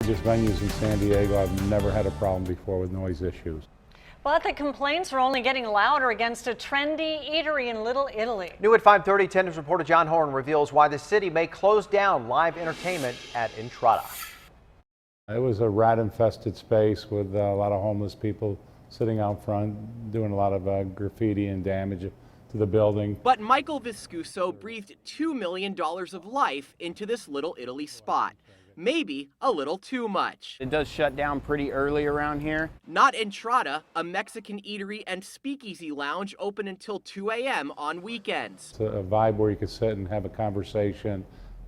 prestigious venues in San Diego, I've never had a problem before with noise issues. But the complaints are only getting louder against a trendy eatery in Little Italy. New at 5:30, 10 News reporter John Horn reveals why the city may close down live entertainment at Entrada. It was a rat-infested space with a lot of homeless people sitting out front, doing a lot of graffiti and damage to the building. But Michael Viscuso breathed $2 million of life into this Little Italy spot. Maybe a little too much. It does shut down pretty early around here. Not Entrada, a Mexican eatery and speakeasy lounge open until 2 a.m. on weekends. It's a vibe where you could sit and have a conversation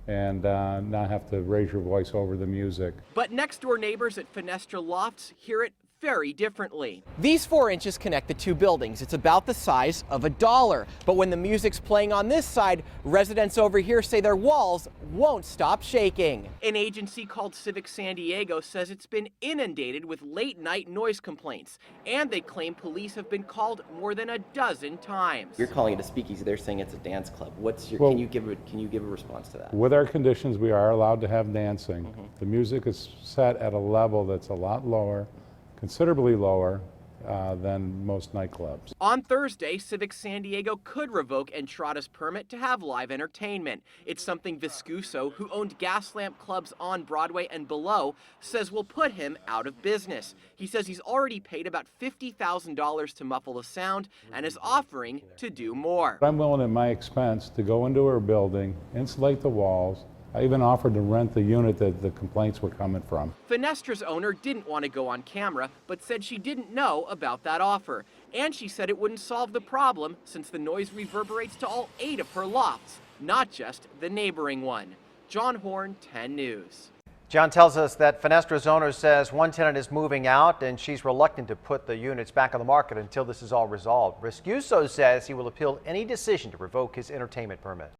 and not have to raise your voice over the music. But next door neighbors at Fenestra Lofts hear it very differently. These 4 inches connect the two buildings. It's about the size of $1. But when the music's playing on this side, residents over here say their walls won't stop shaking. An agency called Civic San Diego says it's been inundated with late-night noise complaints, and they claim police have been called more than a dozen times. You're calling it a speakeasy. They're saying it's a dance club. What's your? Well, can you give a response to that? With our conditions, we are allowed to have dancing. The music is set at a level that's a lot lower, considerably lower than most nightclubs. On Thursday, Civic San Diego could revoke Entrada's permit to have live entertainment. It's something Viscuso, who owned gas lamp clubs on Broadway and below, says will put him out of business. He says he's already paid about $50,000 to muffle the sound and is offering to do more. I'm willing at my expense to go into her building, insulate the walls. I even offered to rent the unit that the complaints were coming from. Fenestra's owner didn't want to go on camera, but said she didn't know about that offer. And she said it wouldn't solve the problem since the noise reverberates to all 8 of her lofts, not just the neighboring one. John Horn, 10 News. John tells us that Fenestra's owner says one tenant is moving out and she's reluctant to put the units back on the market until this is all resolved. Viscuso says he will appeal any decision to revoke his entertainment permit.